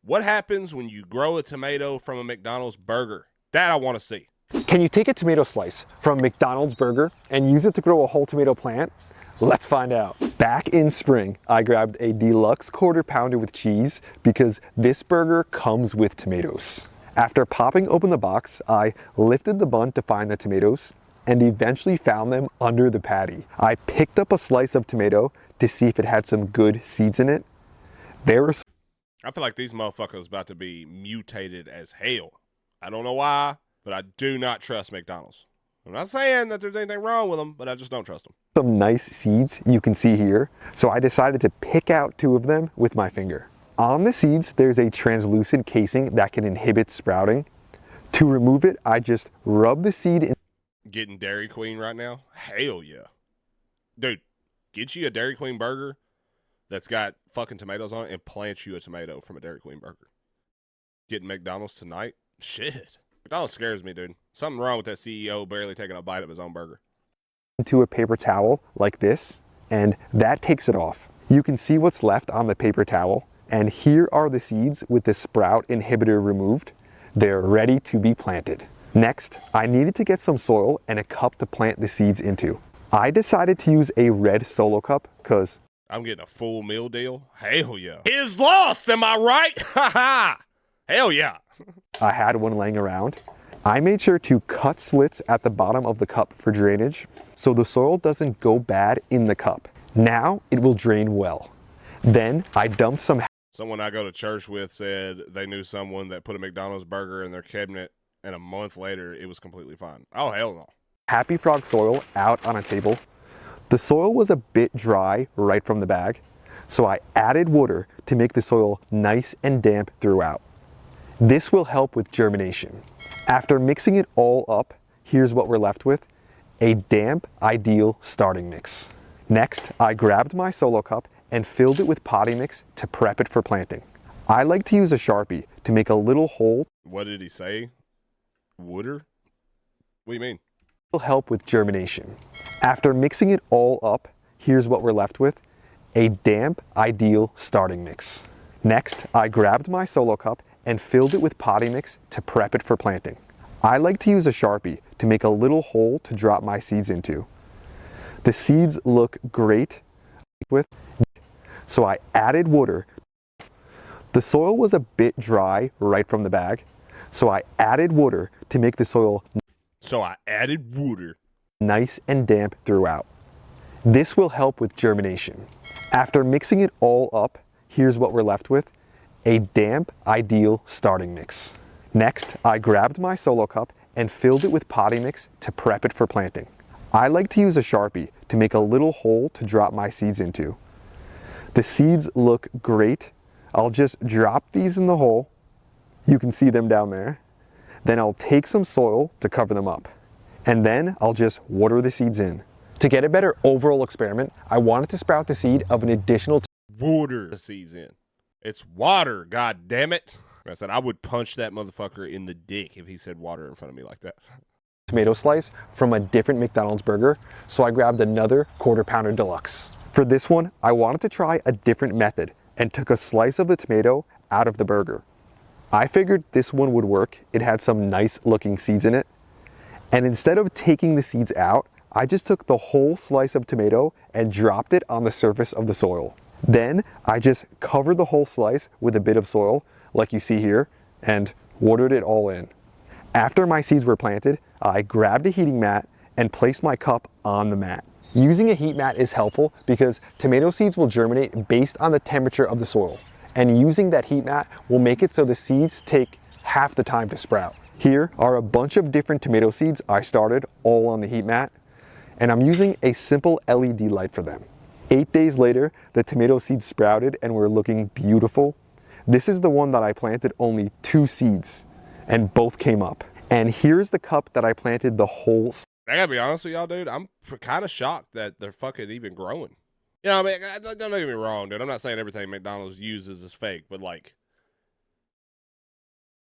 What happens when you grow a tomato from a McDonald's burger? That I want to see. Can you take a tomato slice from a McDonald's burger and use it to grow a whole tomato plant? Let's find out. Back in spring, I grabbed a deluxe quarter pounder with cheese because this burger comes with tomatoes. After popping open the box, I lifted the bun to find the tomatoes and eventually found them under the patty. I picked up a slice of tomato to see if it had some good seeds in it. There were I feel like these motherfuckers about to be mutated as hell. I don't know why, but I do not trust McDonald's. I'm not saying that there's anything wrong with them, but I just don't trust them. some nice seeds you can see here, so I decided to pick out 2 of them with my finger. On the seeds, there's a translucent casing that can inhibit sprouting. To remove it, I just rub the seed in. Getting Dairy Queen right now? Hell yeah. Dude, get you a Dairy Queen burger that's got fucking tomatoes on it and plant you a tomato from a Dairy Queen burger. Getting McDonald's tonight? Shit. McDonald's scares me, dude. Something wrong with that CEO barely taking a bite of his own burger. Into a paper towel like this, and that takes it off. You can see what's left on the paper towel, and here are the seeds with the sprout inhibitor removed. They're ready to be planted. Next, I needed to get some soil and a cup to plant the seeds into. I decided to use a red Solo cup because I'm getting a full meal deal? Hell yeah. Is lost, am I right? Ha ha! Hell yeah. I had one laying around. I made sure to cut slits at the bottom of the cup for drainage so the soil doesn't go bad in the cup. Now it will drain well. Then I dumped some. Someone I go to church with said they knew someone that put a McDonald's burger in their cabinet and a month later it was completely fine. Oh, hell no. Happy Frog soil out on a table. The soil was a bit dry right from the bag, so I added water to make the soil nice and damp throughout. This will help with germination. After mixing it all up, here's what we're left with: a damp, ideal starting mix. Next, I grabbed my Solo cup and filled it with potting mix to prep it for planting. I like to use a Sharpie to make a little hole. What did he say? Water? What do you mean? Will help with germination. After mixing it all up, here's what we're left with: a damp, ideal starting mix. Next, I grabbed my Solo cup and filled it with potting mix to prep it for planting. I like to use a Sharpie to make a little hole to drop my seeds into. The seeds look great with, so I added water. The soil was a bit dry right from the bag, so I added water to make the soil nice and damp throughout. This will help with germination. After mixing it all up, here's what we're left with: a damp, ideal starting mix. Next, I grabbed my Solo cup and filled it with potting mix to prep it for planting. I like to use a Sharpie to make a little hole to drop my seeds into. The seeds look great. I'll just drop these in the hole. You can see them down there. Then I'll take some soil to cover them up. And then I'll just water the seeds in. To get a better overall experiment, I wanted to sprout the seed of an additional Water the seeds in. It's water, god damn it. I said I would punch that motherfucker in the dick if he said water in front of me like that. tomato slice from a different McDonald's burger, so I grabbed another quarter pounder deluxe. For this one, I wanted to try a different method and took a slice of the tomato out of the burger. I figured this one would work. It had some nice looking seeds in it. And instead of taking the seeds out, I just took the whole slice of tomato and dropped it on the surface of the soil. Then I just covered the whole slice with a bit of soil, like you see here, and watered it all in. After my seeds were planted, I grabbed a heating mat and placed my cup on the mat. Using a heat mat is helpful because tomato seeds will germinate based on the temperature of the soil. And using that heat mat will make it so the seeds take half the time to sprout. Here are a bunch of different tomato seeds I started all on the heat mat, and I'm using a simple LED light for them. 8 days later, the tomato seeds sprouted and were looking beautiful. This is the one that I planted only 2 seeds, and both came up. And here's the cup that I planted the whole. I gotta be honest with y'all, dude. I'm kind of shocked that they're fucking even growing. You know, I mean, don't get me wrong, dude. I'm not saying everything McDonald's uses is fake, but like,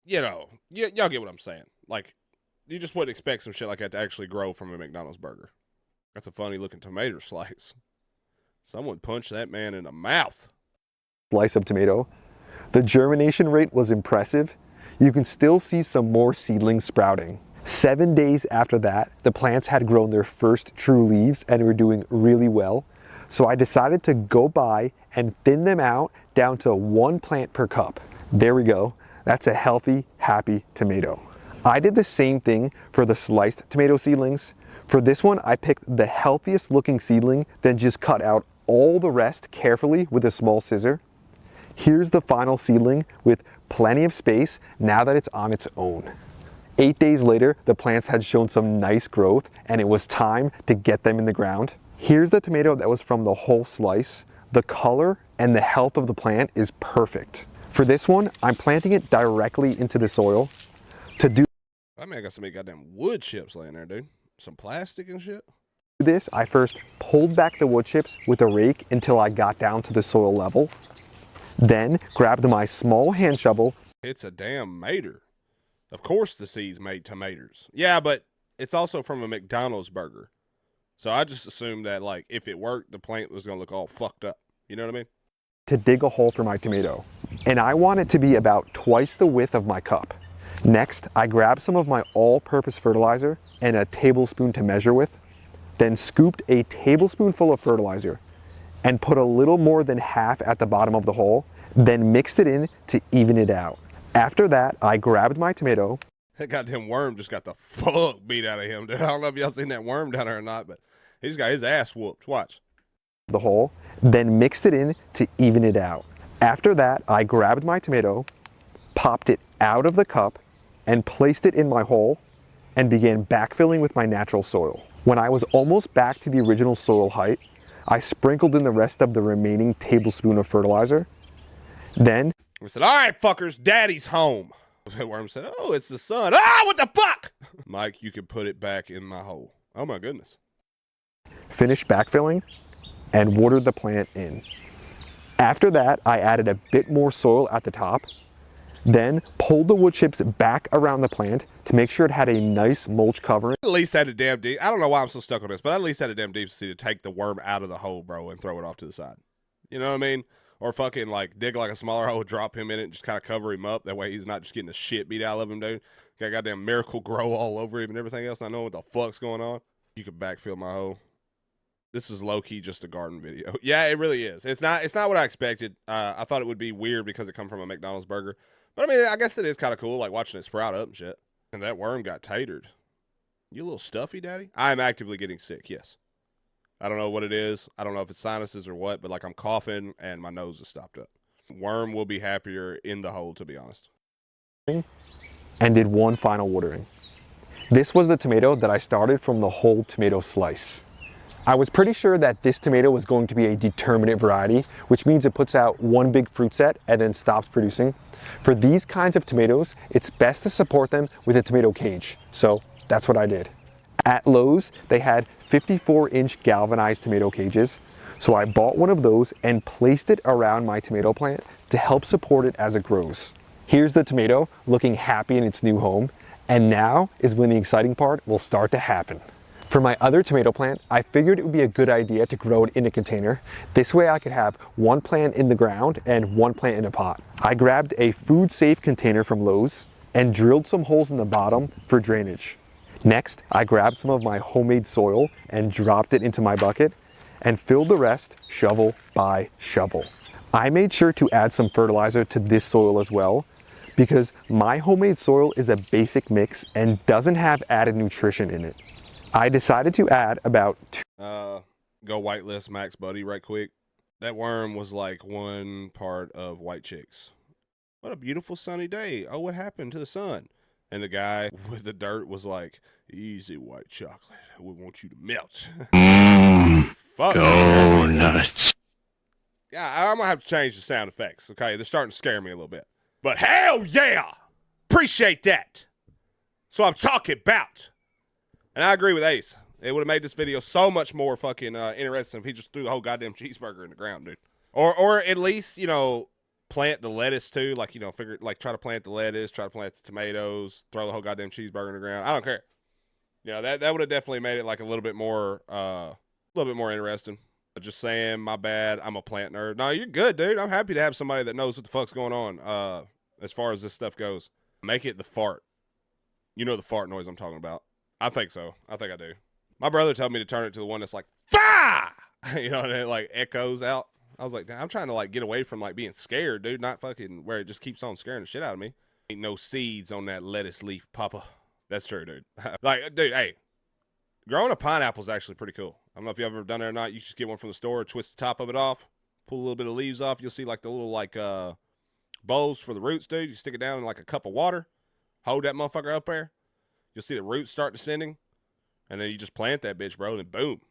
you know, y'all get what I'm saying. Like, you just wouldn't expect some shit like that to actually grow from a McDonald's burger. That's a funny looking tomato slice. Someone punched that man in the mouth. Slice of tomato. The germination rate was impressive. You can still see some more seedlings sprouting. 7 days after that, the plants had grown their first true leaves and were doing really well. So I decided to go by and thin them out down to 1 plant per cup. There we go. That's a healthy, happy tomato. I did the same thing for the sliced tomato seedlings. For this one, I picked the healthiest looking seedling, then just cut out all the rest carefully with a small scissor. Here's the final seedling with plenty of space now that it's on its own. 8 days later, the plants had shown some nice growth and it was time to get them in the ground. Here's the tomato that was from the whole slice. The color and the health of the plant is perfect. For this one, I'm planting it directly into the soil. To do I mean, I got some goddamn wood chips laying there, dude. Some plastic and shit. this, I first pulled back the wood chips with a rake until I got down to the soil level. Then grabbed my small hand shovel. It's a damn mater. Of course the seeds made tomatoes. Yeah, but it's also from a McDonald's burger. So I just assumed that, like, if it worked, the plant was going to look all fucked up. You know what I mean? To dig a hole for my tomato. And I want it to be about twice the width of my cup. Next, I grabbed some of my all-purpose fertilizer and a tablespoon to measure with. Then scooped a tablespoonful of fertilizer and put a little more than half at the bottom of the hole, then mixed it in to even it out. After that, I grabbed my tomato. That goddamn worm just got the fuck beat out of him, dude. I don't know if y'all seen that worm down there or not, but he just got his ass whooped. Watch. The hole, then mixed it in to even it out. After that, I grabbed my tomato, popped it out of the cup, and placed it in my hole, and began backfilling with my natural soil. When I was almost back to the original soil height, I sprinkled in the rest of the remaining tablespoon of fertilizer. Then I said, all right, fuckers, daddy's home. The worm said, oh, it's the sun. Ah, what the fuck? Mike, you can put it back in my hole. Oh my goodness. finished backfilling and watered the plant in. After that, I added a bit more soil at the top, then pulled the wood chips back around the plant to make sure it had a nice mulch covering. At least had a damn deep. I don't know why I'm so stuck on this, but at least had a damn decency to take the worm out of the hole, bro, and throw it off to the side. You know what I mean? Or fucking like dig like a smaller hole, drop him in it, and just kind of cover him up. That way he's not just getting the shit beat out of him, dude. Got goddamn Miracle Grow all over him and everything else. Not knowing what the fuck's going on. You could backfill my hole. This is low key just a garden video. Yeah, it really is. It's not what I expected. I thought it would be weird because it come from a McDonald's burger. But I mean, I guess it is kind of cool, like watching it sprout up and shit. And that worm got tatered. You a little stuffy, daddy? I am actively getting sick, yes. I don't know what it is. I don't know if it's sinuses or what, but like I'm coughing and my nose is stopped up. Worm will be happier in the hole, to be honest. And did one final watering. This was the tomato that I started from the whole tomato slice. I was pretty sure that this tomato was going to be a determinate variety, which means it puts out one big fruit set and then stops producing. For these kinds of tomatoes, it's best to support them with a tomato cage. So that's what I did. At Lowe's, they had 54-inch galvanized tomato cages. So I bought one of those and placed it around my tomato plant to help support it as it grows. Here's the tomato looking happy in its new home. And now is when the exciting part will start to happen. For my other tomato plant, I figured it would be a good idea to grow it in a container. This way I could have one plant in the ground and one plant in a pot. I grabbed a food-safe container from Lowe's and drilled some holes in the bottom for drainage. Next, I grabbed some of my homemade soil and dropped it into my bucket and filled the rest shovel by shovel. I made sure to add some fertilizer to this soil as well because my homemade soil is a basic mix and doesn't have added nutrition in it. I decided to add about go whitelist Max Buddy right quick. That worm was like one part of White Chicks. What a beautiful sunny day. Oh, what happened to the sun? And the guy with the dirt was like, easy white chocolate. We want you to melt. Fuck. Go nuts. Yeah, I'm going to have to change the sound effects, okay? They're starting to scare me a little bit. But hell yeah! Appreciate that. So I'm talking about. And I agree with Ace. It would have made this video so much more fucking interesting if he just threw the whole goddamn cheeseburger in the ground, dude. Or at least, you know, plant the lettuce too. Like, you know, try to plant the lettuce, try to plant the tomatoes, throw the whole goddamn cheeseburger in the ground. I don't care. You know, that would have definitely made it like a little bit more interesting. Just saying, my bad. I'm a plant nerd. No, you're good, dude. I'm happy to have somebody that knows what the fuck's going on as far as this stuff goes. Make it the fart. You know the fart noise I'm talking about. I think so. I think I do. My brother told me to turn it to the one that's like, "Fah!" You know, and it like echoes out. I was like, I'm trying to like get away from like being scared, dude. Not fucking where it just keeps on scaring the shit out of me. Ain't no seeds on that lettuce leaf, Papa. That's true, dude. Like, dude, hey, growing a pineapple is actually pretty cool. I don't know if you've ever done it or not. You just get one from the store, twist the top of it off, pull a little bit of leaves off. You'll see like the little like bowls for the roots, dude. You stick it down in like a cup of water, hold that motherfucker up there. You'll see the roots start descending, and then you just plant that bitch, bro, and boom,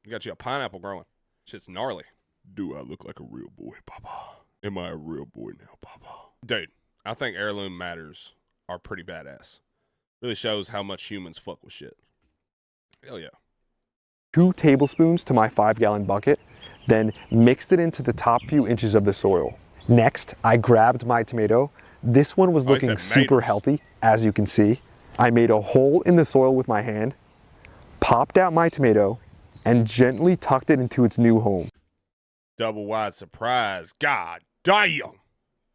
you got you a pineapple growing. Shit's gnarly. Do I look like a real boy, Papa? Am I a real boy now, Papa? Dude, I think heirloom matters are pretty badass. Really shows how much humans fuck with shit. Hell yeah. 2 tablespoons to my 5-gallon bucket, then mixed it into the top few inches of the soil. Next, I grabbed my tomato. This one was looking super healthy, as you can see. I made a hole in the soil with my hand, popped out my tomato, and gently tucked it into its new home. Double wide surprise. God damn,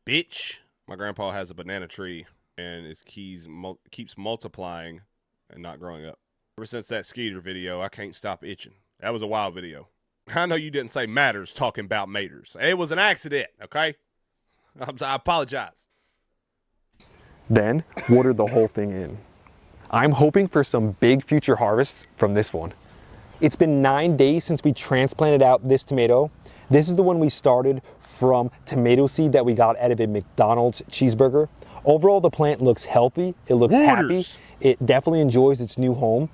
bitch. My grandpa has a banana tree, and his keeps multiplying and not growing up. Ever since that Skeeter video, I can't stop itching. That was a wild video. I know you didn't say matters talking about maters. It was an accident, okay? I apologize. Then, watered the whole thing in. I'm hoping for some big future harvests from this one. It's been 9 days since we transplanted out this tomato. This is the one we started from tomato seed that we got out of a McDonald's cheeseburger. Overall, the plant looks healthy. It looks happy. It definitely enjoys its new home.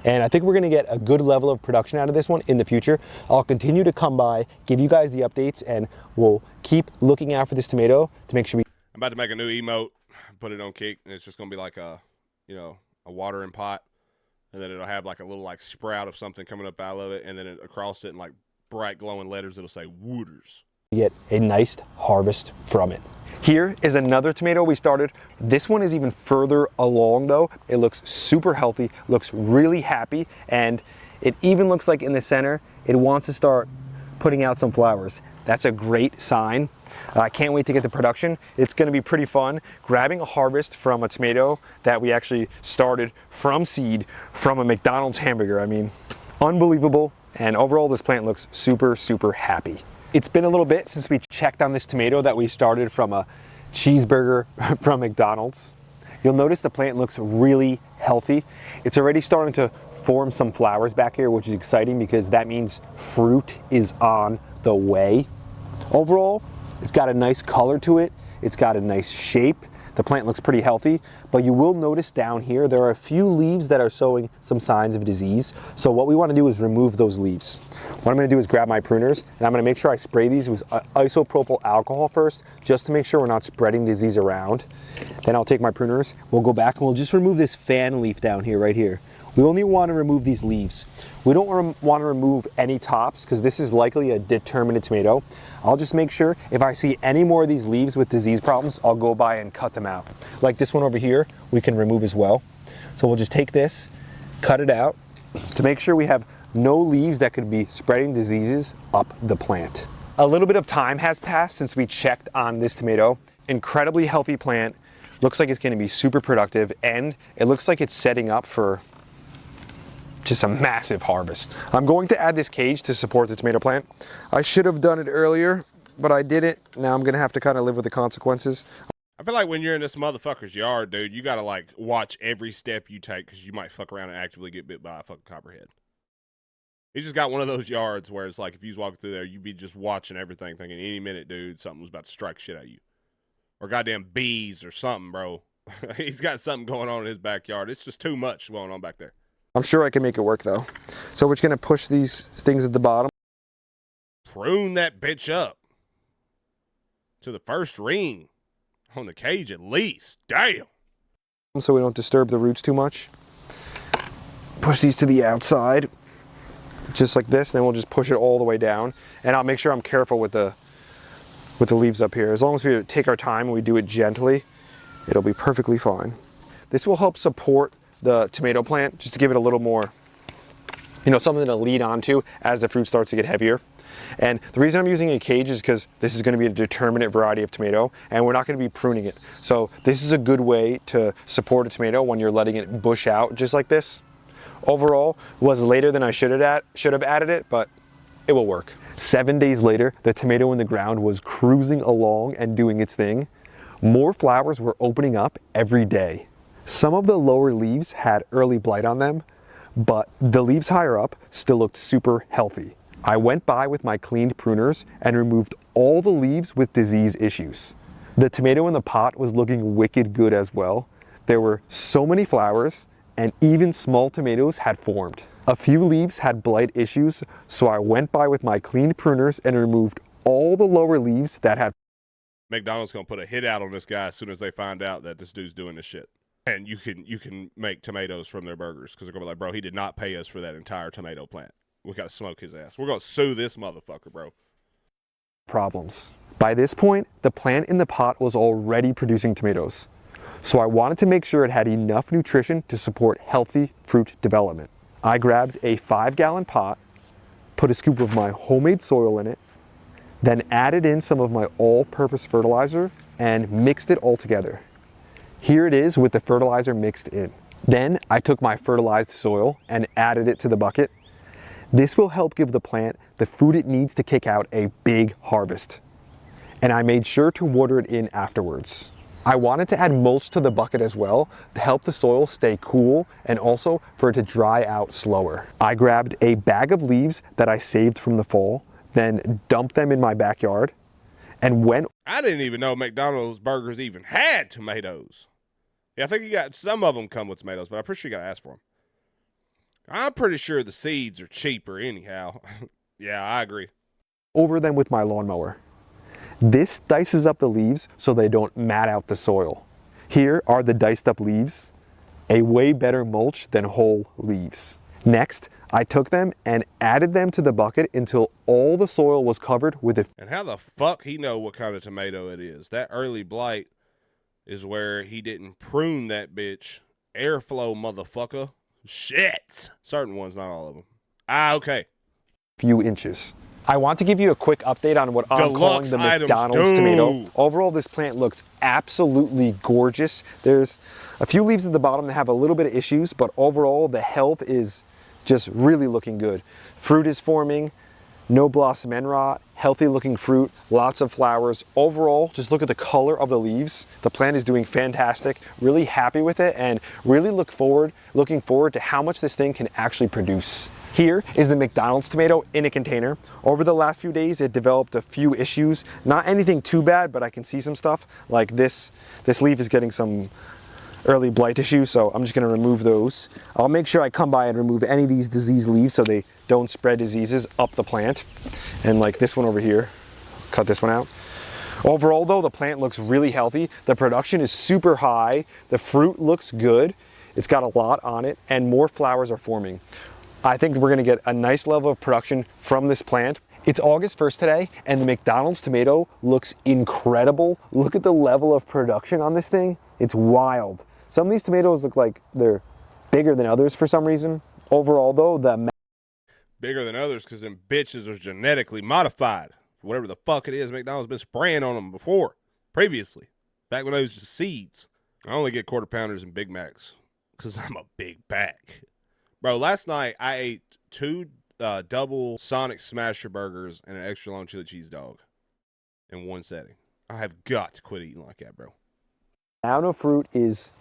And I think we're gonna get a good level of production out of this one in the future. I'll continue to come by, give you guys the updates, and we'll keep looking out for this tomato to make sure we... I'm about to make a new emote, put it on Kick, and it's just gonna be like a, you know, a watering pot. And then it'll have like a little like sprout of something coming up out of it, and then across it in like bright glowing letters, it'll say Wooters. Get a nice harvest from it. Here is another tomato we started. This one is even further along though. It looks super healthy, looks really happy, and it even looks like in the center, it wants to start putting out some flowers. That's a great sign. I can't wait to get to production. It's gonna be pretty fun grabbing a harvest from a tomato that we actually started from seed from a McDonald's hamburger. I mean, unbelievable. And overall, this plant looks super, super happy. It's been a little bit since we checked on this tomato that we started from a cheeseburger from McDonald's. You'll notice the plant looks really healthy. It's already starting to form some flowers back here, which is exciting because that means fruit is on the way. Overall, it's got a nice color to it. It's got a nice shape. The plant looks pretty healthy, but you will notice down here, there are a few leaves that are showing some signs of disease. So what we want to do is remove those leaves. What I'm going to do is grab my pruners, and I'm going to make sure I spray these with isopropyl alcohol first, just to make sure we're not spreading disease around. Then I'll take my pruners, we'll go back and we'll just remove this fan leaf down here, right here. We only want to remove these leaves. We don't want to remove any tops because this is likely a determinate tomato. I'll just make sure if I see any more of these leaves with disease problems, I'll go by and cut them out. Like this one over here, we can remove as well. So we'll just take this, cut it out to make sure we have no leaves that could be spreading diseases up the plant. A little bit of time has passed since we checked on this tomato. Incredibly healthy plant. Looks like it's going to be super productive, and it looks like it's setting up for just a massive harvest. I'm going to add this cage to support the tomato plant. I should have done it earlier, but I didn't. Now I'm gonna have to kind of live with the consequences. I feel like when you're in this motherfucker's yard, dude, you gotta like watch every step you take because you might fuck around and actively get bit by a fucking copperhead. He just got one of those yards where it's like if you was walking through there, you'd be just watching everything, thinking any minute, dude, something was about to strike shit at you. Or goddamn bees or something, bro. He's got something going on in his backyard. It's just too much going on back there. I'm sure I can make it work though. So we're just gonna push these things at the bottom. Prune that bitch up to the first ring on the cage at least. Damn. So we don't disturb the roots too much. Push these to the outside, just like this, and then we'll just push it all the way down. And I'll make sure I'm careful with the leaves up here. As long as we take our time and we do it gently, it'll be perfectly fine. This will help support the tomato plant just to give it a little more you know, something to lead onto as the fruit starts to get heavier. And the reason I'm using a cage is because this is going to be a determinate variety of tomato and we're not going to be pruning it. So this is a good way to support a tomato when you're letting it bush out just like this. Overall, was later than I should have added it, but it will work. 7 days later, the tomato in the ground was cruising along and doing its thing. More flowers were opening up every day. Some of the lower leaves had early blight on them, but the leaves higher up still looked super healthy. I went by with my cleaned pruners and removed all the leaves with disease issues. The tomato in the pot was looking wicked good as well. There were so many flowers and even small tomatoes had formed. A few leaves had blight issues, so I went by with my cleaned pruners and removed all the lower leaves that had. McDonald's gonna put a hit out on this guy as soon as they find out that this dude's doing this shit. And you can make tomatoes from their burgers because they're gonna be like, bro, he did not pay us for that entire tomato plant. We gotta smoke his ass. We're gonna sue this motherfucker, bro. Problems. By this point, the plant in the pot was already producing tomatoes. So I wanted to make sure it had enough nutrition to support healthy fruit development. I grabbed a 5-gallon pot, put a scoop of my homemade soil in it, then added in some of my all-purpose fertilizer and mixed it all together. Here it is with the fertilizer mixed in. Then I took my fertilized soil and added it to the bucket. This will help give the plant the food it needs to kick out a big harvest. And I made sure to water it in afterwards. I wanted to add mulch to the bucket as well to help the soil stay cool and also for it to dry out slower. I grabbed a bag of leaves that I saved from the fall, then dumped them in my backyard and went. I didn't even know McDonald's burgers even had tomatoes. Yeah, I think you got some of them come with tomatoes, but I'm pretty sure you got to ask for them. I'm pretty sure the seeds are cheaper anyhow. Yeah, I agree. Over them with my lawnmower. This dices up the leaves so they don't mat out the soil. Here are the diced up leaves, a way better mulch than whole leaves. Next, I took them and added them to the bucket until all the soil was covered with a. And how the fuck he know what kind of tomato it is? That early blight is where he didn't prune that bitch. Airflow, motherfucker. Shit. Certain ones, not all of them. Okay. Few inches. I want to give you a quick update on what I'm calling the McDonald's tomato. Overall, this plant looks absolutely gorgeous. There's a few leaves at the bottom that have a little bit of issues, but overall the health is just really looking good. Fruit is forming, no blossom end rot, healthy looking fruit, lots of flowers. Overall, just look at the color of the leaves. The plant is doing fantastic, really happy with it, and really looking forward to how much this thing can actually produce. Here is the McDonald's tomato in a container. Over the last few days, it developed a few issues. Not anything too bad, but I can see some stuff like this leaf is getting some early blight issues, so I'm just gonna remove those. I'll make sure I come by and remove any of these diseased leaves so they don't spread diseases up the plant. And like this one over here, cut this one out. Overall though, the plant looks really healthy. The production is super high. The fruit looks good. It's got a lot on it and more flowers are forming. I think we're gonna get a nice level of production from this plant. It's August 1st today and the McDonald's tomato looks incredible. Look at the level of production on this thing. It's wild. Some of these tomatoes look like they're bigger than others for some reason. Overall though, bigger than others because them bitches are genetically modified. Whatever the fuck it is, McDonald's been spraying on them previously, back when they was just seeds. I only get quarter pounders and Big Macs because I'm a big back. Bro, last night I ate 2 double Sonic Smasher burgers and an extra long chili cheese dog in one setting. I have got to quit eating like that, bro. amount of fruit is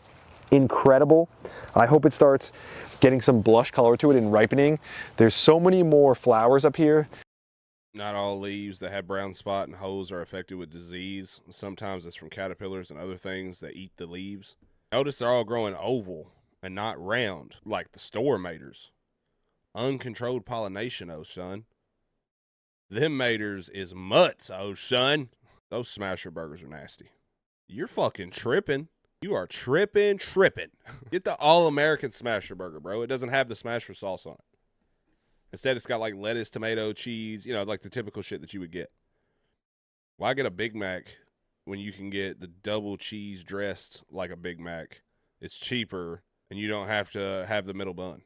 incredible. I hope it starts getting some blush color to it and ripening. There's so many more flowers up here. Not all leaves that have brown spot and holes are affected with disease. Sometimes it's from caterpillars and other things that eat the leaves. Notice they're all growing oval and not round like the store maters. Uncontrolled pollination, oh son. Them maters is mutts, oh son. Those smasher burgers are nasty. You're fucking tripping. You are tripping. Get the all-American smasher burger, bro. It doesn't have the smasher sauce on it. Instead, it's got like lettuce, tomato, cheese, you know, like the typical shit that you would get. Why get a Big Mac when you can get the double cheese dressed like a Big Mac? It's cheaper, and you don't have to have the middle bun.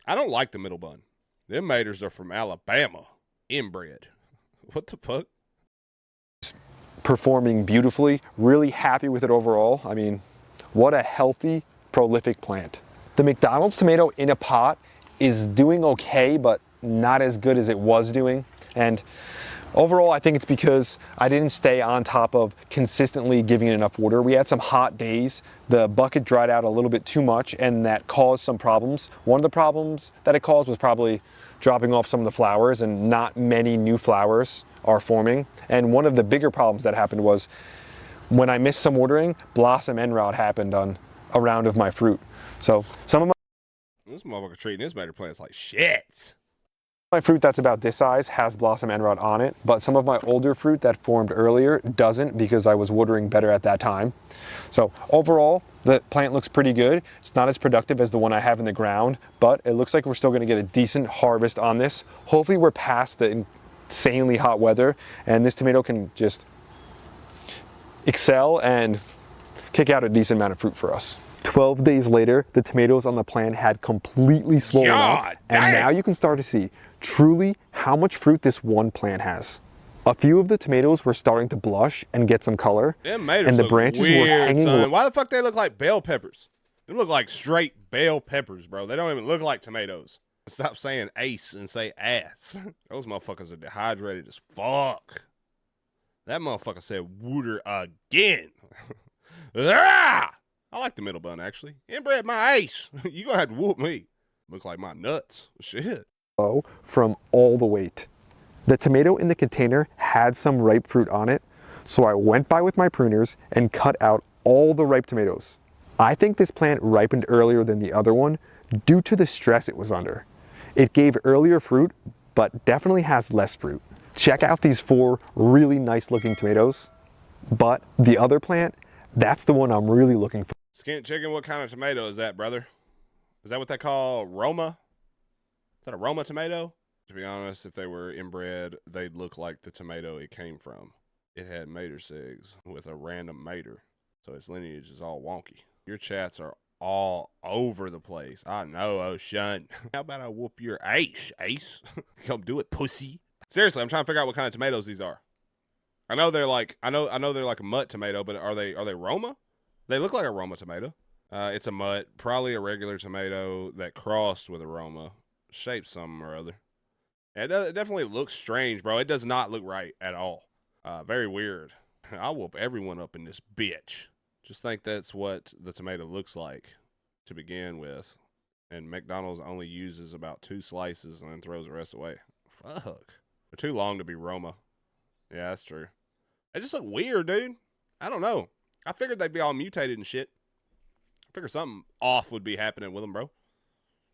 I don't like the middle bun. Them maters are from Alabama. Inbred. What the fuck? Performing beautifully, really happy with it overall. I mean, what a healthy, prolific plant. The McDonald's tomato in a pot is doing okay, but not as good as it was doing. And overall, I think it's because I didn't stay on top of consistently giving it enough water. We had some hot days. The bucket dried out a little bit too much, and that caused some problems. One of the problems that it caused was probably dropping off some of the flowers, and not many new flowers are forming. And one of the bigger problems that happened was when I missed some watering, blossom end rot happened on a round of my fruit. So some of This motherfucker treating his mater plants like shit. my fruit that's about this size has blossom end rot on it, but some of my older fruit that formed earlier doesn't because I was watering better at that time. So overall, the plant looks pretty good. It's not as productive as the one I have in the ground, but it looks like we're still gonna get a decent harvest on this. Hopefully we're past the insanely hot weather and this tomato can just excel and kick out a decent amount of fruit for us. 12 days later, the tomatoes on the plant had completely swollen up, and now you can start to see truly how much fruit this one plant has. A few of the tomatoes were starting to blush and get some color, Them maters and the look branches weird, were hanging son. low. Why the fuck they look like bell peppers? They look like straight bell peppers, bro. They don't even look like tomatoes. Stop saying ace and say ass. Those motherfuckers are dehydrated as fuck. That motherfucker said water again. Ah! I like the middle bun, actually. Inbred my ace. You gonna have to whoop me. Looks like my nuts. Shit. From all the weight. The tomato in the container had some ripe fruit on it, so I went by with my pruners and cut out all the ripe tomatoes. I think this plant ripened earlier than the other one due to the stress it was under. It gave earlier fruit, but definitely has less fruit. Check out these 4 really nice looking tomatoes, but the other plant, that's the one I'm really looking for. Skint chicken, what kind of tomato is that, brother? Is that what they call Roma? Is that a Roma tomato? To be honest, if they were inbred, they'd look like the tomato it came from. It had mater segs with a random mater, so its lineage is all wonky. Your chats are all over the place. I know, Ocean. How about I whoop your ace? Come do it, pussy. Seriously, I'm trying to figure out what kind of tomatoes these are. I know they're like a mutt tomato, but are they Roma? They look like a Roma tomato. It's a mutt, probably a regular tomato that crossed with a Roma, shaped something or other. It definitely looks strange, bro. It does not look right at all. Very weird. I'll whoop everyone up in this bitch. Just think that's what the tomato looks like to begin with. And McDonald's only uses about 2 slices and then throws the rest away. Fuck. They're too long to be Roma. Yeah, that's true. They just look weird, dude. I don't know. I figured they'd be all mutated and shit. I figured something off would be happening with them, bro.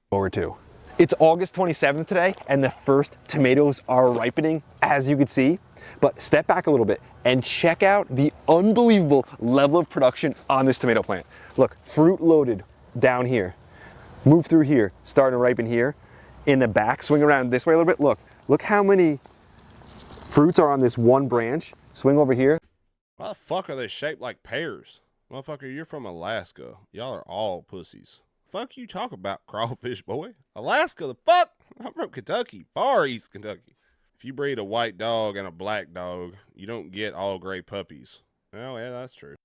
Forward to. It's August 27th today, and the first tomatoes are ripening, as you can see. But step back a little bit and check out the unbelievable level of production on this tomato plant. Look, fruit loaded down here. Move through here, starting to ripen here. In the back, swing around this way a little bit. Look how many fruits are on this one branch. Swing over here. Why the fuck are they shaped like pears? Motherfucker, you're from Alaska. Y'all are all pussies. Fuck you talk about, crawfish boy. Alaska, the fuck? I'm from Kentucky, far east Kentucky. If you breed a white dog and a black dog, you don't get all gray puppies. Oh, yeah, that's true.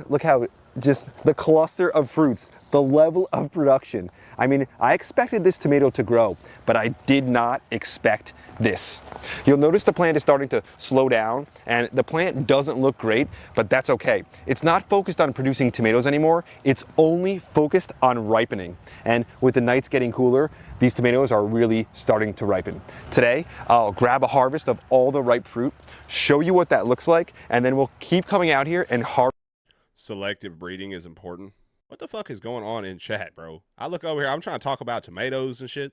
Look how just the cluster of fruits, the level of production. I mean, I expected this tomato to grow, but I did not expect this. You'll notice the plant is starting to slow down, and the plant doesn't look great, but that's okay. It's not focused on producing tomatoes anymore. It's only focused on ripening. And with the nights getting cooler, these tomatoes are really starting to ripen. Today, I'll grab a harvest of all the ripe fruit, show you what that looks like, and then we'll keep coming out here and harvest. Selective breeding is important. What the fuck is going on in chat, bro? I look over here, I'm trying to talk about tomatoes and shit.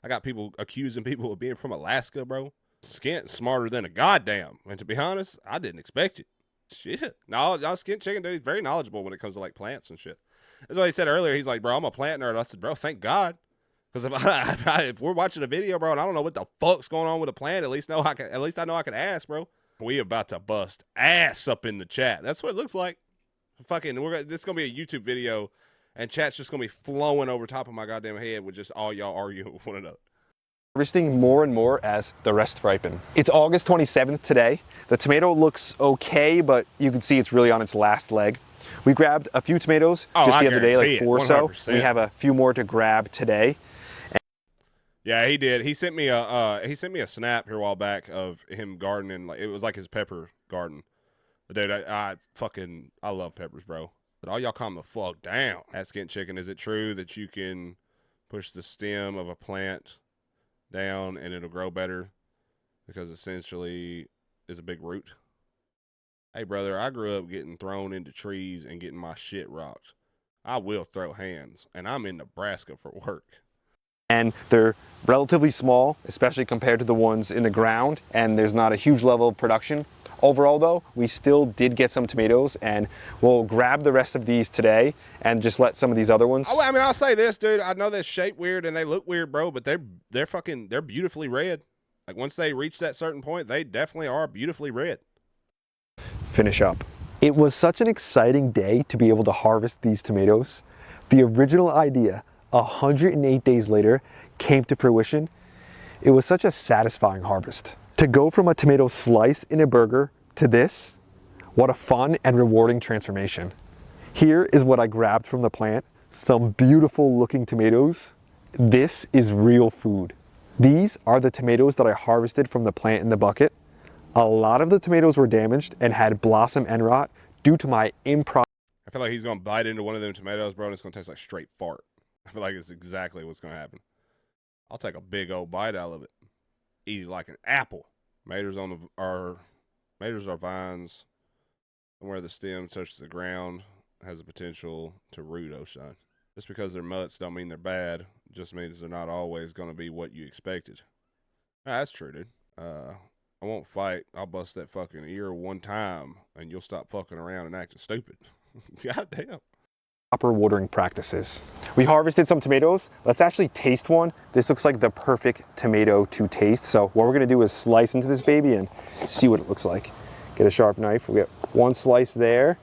I got people accusing people of being from Alaska, bro. Skint smarter than a goddamn. And to be honest, I didn't expect it. Shit. No, Skint Chicken, dude, he's very knowledgeable when it comes to like plants and shit. That's what he said earlier. He's like, bro, I'm a plant nerd. I said, bro, thank God. Because if we're watching a video, bro, and I don't know what the fuck's going on with a plant, at least I know I can ask, bro. We about to bust ass up in the chat. That's what it looks like. Fucking, this is gonna be a YouTube video, and chat's just gonna be flowing over top of my goddamn head with just all y'all arguing with one another. harvesting more and more as the rest ripen. It's August 27th today. The tomato looks okay, but you can see it's really on its last leg. We grabbed a few tomatoes just the other day, like 4 or so. We have a few more to grab today. Yeah, he did. He sent me a snap here a while back of him gardening. Like it was like his pepper garden. Dude, I love peppers, bro. But all y'all calm the fuck down. Asking chicken, is it true that you can push the stem of a plant down and it'll grow better because essentially is a big root? Hey, brother, I grew up getting thrown into trees and getting my shit rocked. I will throw hands, and I'm in Nebraska for work. And they're relatively small, especially compared to the ones in the ground, and there's not a huge level of production. Overall though, we still did get some tomatoes, and we'll grab the rest of these today and just let some of these other ones. Oh, I mean, I'll say this, dude. I know they're shaped weird and they look weird, bro, but they're beautifully red. Like once they reach that certain point, they definitely are beautifully red. Finish up. It was such an exciting day to be able to harvest these tomatoes. The original idea, 108 days later, came to fruition. It was such a satisfying harvest. To go from a tomato slice in a burger to this, what a fun and rewarding transformation. Here is what I grabbed from the plant, some beautiful looking tomatoes. This is real food. These are the tomatoes that I harvested from the plant in the bucket. A lot of the tomatoes were damaged and had blossom end rot due to my improper. I feel like he's gonna bite into one of them tomatoes, bro, and it's gonna taste like straight fart. I feel like it's exactly what's gonna happen. I'll take a big old bite out of it. Eat it like an apple. Tomatoes are vines, and where the stem touches the ground has the potential to root, oh son. Just because they're mutts don't mean they're bad. It just means they're not always gonna be what you expected. That's true, dude. I won't fight. I'll bust that fucking ear one time, and you'll stop fucking around and acting stupid. God damn. Proper watering practices. We harvested some tomatoes. Let's actually taste one. This looks like the perfect tomato to taste. So what we're gonna do is slice into this baby and see what it looks like. Get a sharp knife. We'll get one slice there.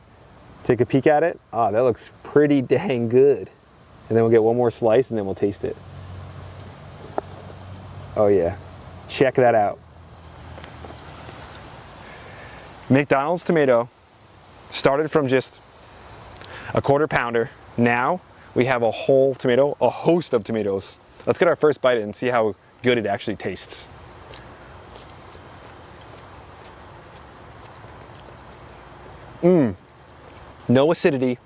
Take a peek at it. Ah, that looks pretty dang good. And then we'll get one more slice and then we'll taste it. Oh yeah, check that out. McDonald's tomato started from just a 1/4 pounder. Now we have a whole tomato, a host of tomatoes. Let's get our first bite and see how good it actually tastes. No acidity,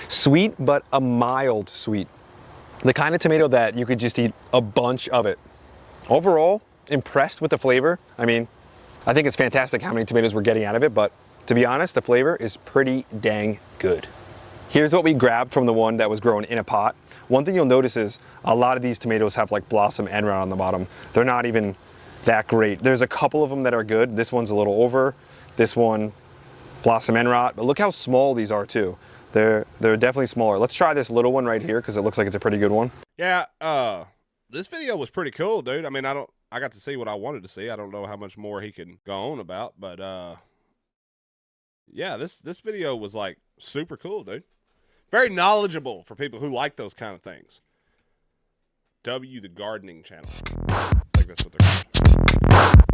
sweet, but a mild sweet. The kind of tomato that you could just eat a bunch of it. Overall, impressed with the flavor. I mean, I think it's fantastic how many tomatoes we're getting out of it, but to be honest, the flavor is pretty dang good. Here's what we grabbed from the one that was grown in a pot. One thing you'll notice is a lot of these tomatoes have like blossom end rot on the bottom. They're not even that great. There's a couple of them that are good. This one's a little over. This one, blossom end rot. But look how small these are too. They're definitely smaller. Let's try this little one right here because it looks like it's a pretty good one. Yeah, this video was pretty cool, dude. I mean, I got to see what I wanted to see. I don't know how much more he can go on about, but yeah, this video was like super cool, dude. Very knowledgeable for people who like those kind of things. The Gardening Channel. I think that's what they're called.